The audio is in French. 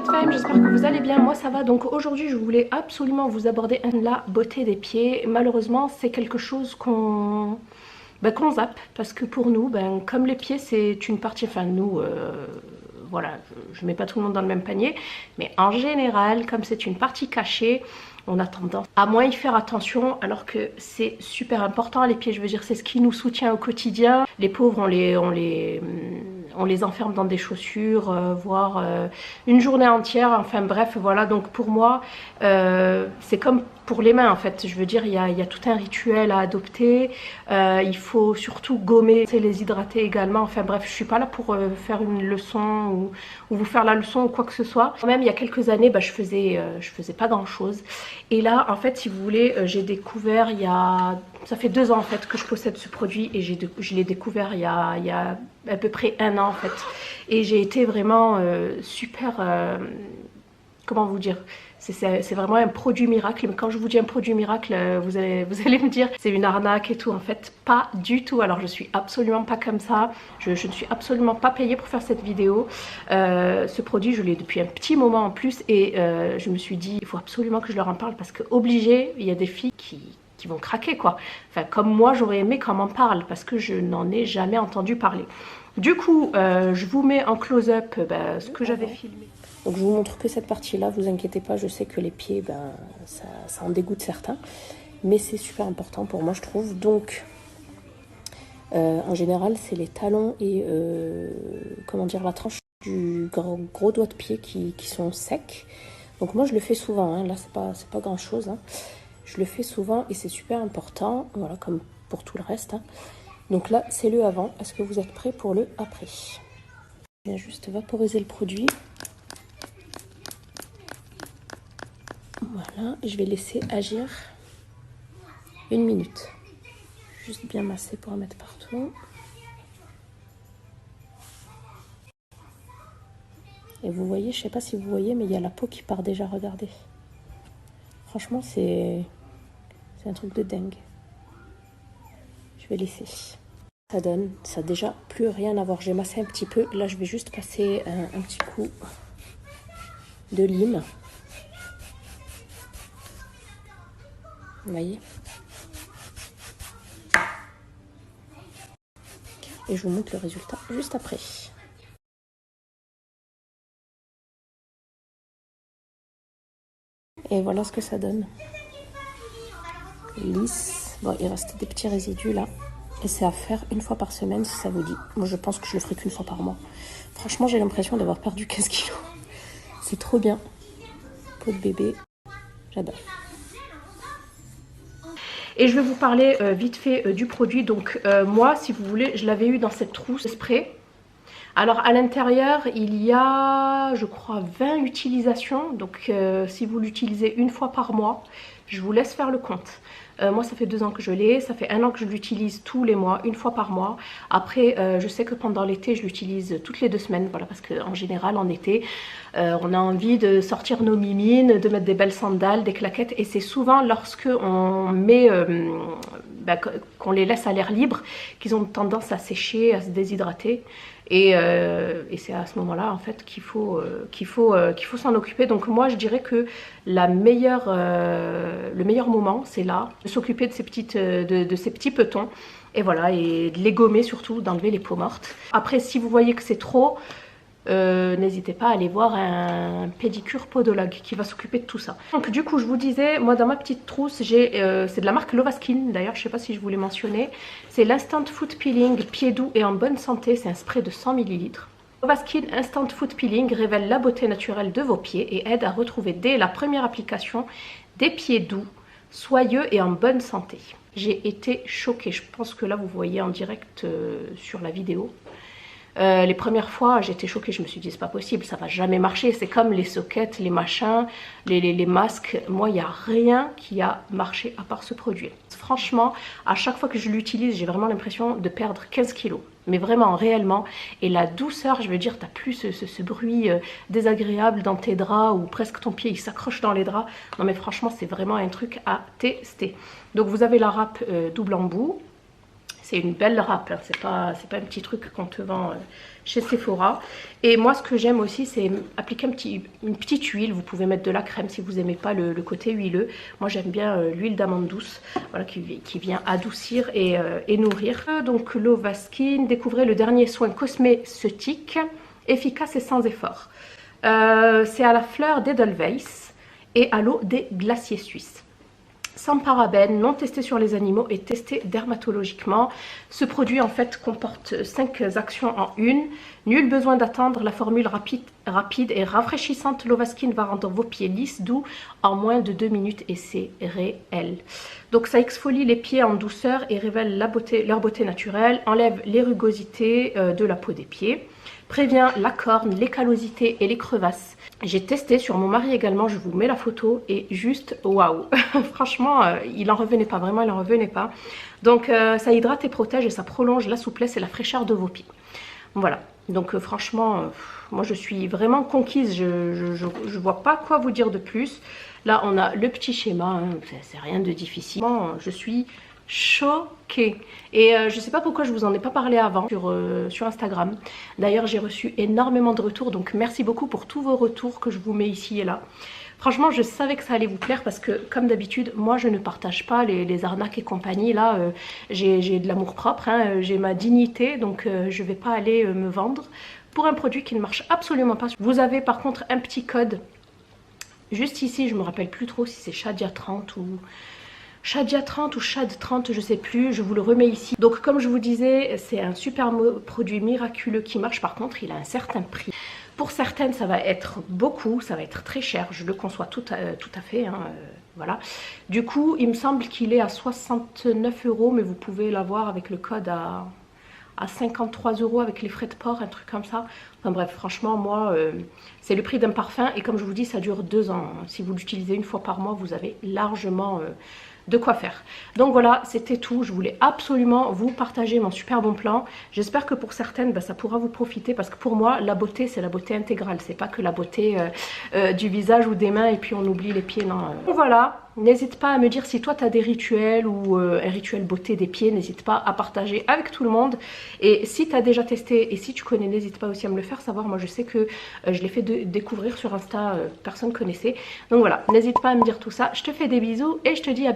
Good Femme, j'espère que vous allez bien, moi ça va. Donc aujourd'hui je voulais absolument vous aborder la beauté des pieds. Malheureusement c'est quelque chose qu'on zappe, parce que pour nous, comme les pieds c'est une partie, enfin nous, voilà, je mets pas tout le monde dans le même panier, mais en général comme c'est une partie cachée, on a tendance à moins y faire attention, alors que c'est super important les pieds. Je veux dire, c'est ce qui nous soutient au quotidien. Les pauvres, on les enferme dans des chaussures, voire une journée entière. Enfin bref, voilà. Donc pour moi, c'est comme pour les mains en fait. Je veux dire, il y a tout un rituel à adopter. Il faut surtout gommer, les hydrater également. Enfin bref, je suis pas là pour faire une leçon ou vous faire la leçon ou quoi que ce soit. Quand même, il y a quelques années, je faisais pas grand chose. Et là, en fait, si vous voulez, j'ai découvert ça fait 2 ans en fait que je possède ce produit, et je l'ai découvert il y a à peu près 1 an en fait. Et j'ai été vraiment super, comment vous dire, c'est vraiment un produit miracle. Mais quand je vous dis un produit miracle, vous allez me dire c'est une arnaque et tout. En fait, pas du tout. Alors je suis absolument pas comme ça. Je ne suis absolument pas payée pour faire cette vidéo. Ce produit, je l'ai depuis un petit moment en plus, et je me suis dit il faut absolument que je leur en parle, parce que obligé, il y a des filles qui vont craquer quoi. Enfin comme moi, j'aurais aimé qu'on m'en parle, parce que je n'en ai jamais entendu parler. Du coup, je vous mets en close-up ce que j'avais filmé. Donc je vous montre que cette partie-là, vous inquiétez pas, je sais que les pieds, ça en dégoûte certains, mais c'est super important pour moi je trouve. Donc en général c'est les talons et comment dire, la tranche du gros doigt de pied qui sont secs. Donc moi je le fais souvent, hein. Là c'est pas grand chose, hein. Je le fais souvent et c'est super important, voilà, comme pour tout le reste, hein. Donc là c'est le avant. Est-ce que vous êtes prêts pour le après? Je viens juste vaporiser le produit. Voilà, je vais laisser agir 1 minute. Juste bien masser pour en mettre partout. Et vous voyez, je sais pas si vous voyez, mais il y a la peau qui part déjà, regardez. Franchement, c'est un truc de dingue. Je vais laisser. Ça donne, ça a déjà plus rien à voir. J'ai massé un petit peu. Là, je vais juste passer un petit coup de lime. Vous voyez? Et je vous montre le résultat juste après. Et voilà ce que ça donne. Lisse. Bon, il reste des petits résidus là. Et c'est à faire 1 fois par semaine si ça vous dit. Moi, je pense que je le ferai qu'1 fois par mois. Franchement, j'ai l'impression d'avoir perdu 15 kilos. C'est trop bien. Peau de bébé. J'adore. Et je vais vous parler vite fait du produit. Donc moi, si vous voulez, je l'avais eu dans cette trousse spray. Alors à l'intérieur, il y a, je crois, 20 utilisations. Donc si vous l'utilisez 1 fois par mois, je vous laisse faire le compte. Moi, ça fait 2 ans que je l'ai. Ça fait 1 an que je l'utilise tous les mois, 1 fois par mois. Après, je sais que pendant l'été, je l'utilise toutes les 2 semaines. Voilà, parce qu'en général, en été, on a envie de sortir nos mimines, de mettre des belles sandales, des claquettes. Et c'est souvent lorsque on met, qu'on les laisse à l'air libre, qu'ils ont tendance à sécher, à se déshydrater. Et c'est à ce moment-là en fait qu'il faut s'en occuper. Donc moi je dirais que le meilleur moment c'est là, de s'occuper de ces petits petons, et voilà, et de les gommer, surtout d'enlever les peaux mortes. Après, si vous voyez que c'est trop, n'hésitez pas à aller voir un pédicure podologue qui va s'occuper de tout ça. Donc du coup je vous disais, moi dans ma petite trousse j'ai c'est de la marque Lovaskin, d'ailleurs je sais pas si je vous l'ai mentionné. C'est l'Instant Foot Peeling pied doux et en bonne santé. C'est un spray de 100 ml. Lovaskin Instant Foot Peeling révèle la beauté naturelle de vos pieds et aide à retrouver dès la première application des pieds doux, soyeux et en bonne santé. J'ai été choquée, je pense que là vous voyez en direct sur la vidéo. Les premières fois j'étais choquée, je me suis dit c'est pas possible, ça va jamais marcher. C'est comme les sockets, les machins, les masques. Moi il n'y a rien qui a marché à part ce produit. Franchement, à chaque fois que je l'utilise, j'ai vraiment l'impression de perdre 15 kilos. Mais vraiment, réellement. Et la douceur, je veux dire, t'as plus ce bruit désagréable dans tes draps, ou presque ton pied il s'accroche dans les draps. Non mais franchement, c'est vraiment un truc à tester. Donc vous avez la râpe double embout. C'est une belle râpe, hein. C'est pas un petit truc qu'on te vend chez Sephora. Et moi, ce que j'aime aussi, c'est appliquer une petite huile. Vous pouvez mettre de la crème si vous n'aimez pas le côté huileux. Moi, j'aime bien l'huile d'amande douce, voilà, qui vient adoucir et nourrir. Donc, l'Ovaskin, découvrez le dernier soin cosmétique, efficace et sans effort. C'est à la fleur d'Edelweiss et à l'eau des glaciers suisses. Sans parabènes, non testé sur les animaux et testé dermatologiquement. Ce produit en fait comporte 5 actions en une. Nul besoin d'attendre, la formule rapide et rafraîchissante Lovaskin va rendre vos pieds lisses, doux en moins de 2 minutes et c'est réel. Donc ça exfolie les pieds en douceur et révèle leur beauté naturelle, enlève les rugosités de la peau des pieds, prévient la corne, les callosités et les crevasses. J'ai testé sur mon mari également, je vous mets la photo et juste waouh. Franchement, il en revenait pas, vraiment il en revenait pas. Donc ça hydrate et protège et ça prolonge la souplesse et la fraîcheur de vos pieds. Voilà, donc franchement, moi je suis vraiment conquise, je vois pas quoi vous dire de plus. Là on a le petit schéma, hein, c'est rien de difficile. Je suis choquée et je sais pas pourquoi je vous en ai pas parlé avant sur Instagram. D'ailleurs j'ai reçu énormément de retours, donc merci beaucoup pour tous vos retours que je vous mets ici et là. Franchement je savais que ça allait vous plaire parce que comme d'habitude moi je ne partage pas les arnaques et compagnie. Là j'ai de l'amour propre, hein, j'ai ma dignité, donc je vais pas aller me vendre pour un produit qui ne marche absolument pas. Vous avez par contre un petit code juste ici, je me rappelle plus trop si c'est Shadia 30 ou Shadia 30 ou Shad 30, je sais plus, je vous le remets ici. Donc comme je vous disais, c'est un super produit miraculeux qui marche, par contre il a un certain prix. Pour certaines ça va être beaucoup, ça va être très cher, je le conçois tout à fait, hein, voilà. Du coup il me semble qu'il est à 69 €, mais vous pouvez l'avoir avec le code à 53 € avec les frais de port, un truc comme ça. Enfin bref, franchement moi c'est le prix d'un parfum et comme je vous dis ça dure 2 ans. Si vous l'utilisez une fois par mois, vous avez largement de quoi faire. Donc voilà, c'était tout. Je voulais absolument vous partager mon super bon plan. J'espère que pour certaines ça pourra vous profiter parce que pour moi la beauté c'est la beauté intégrale, c'est pas que la beauté du visage ou des mains et puis on oublie les pieds, non. Donc voilà, n'hésite pas à me dire si toi tu as des rituels ou un rituel beauté des pieds, n'hésite pas à partager avec tout le monde. Et si tu as déjà testé et si tu connais, n'hésite pas aussi à me le faire savoir. Moi je sais que je l'ai fait découvrir sur Insta, personne connaissait. Donc voilà, n'hésite pas à me dire tout ça. Je te fais des bisous et je te dis à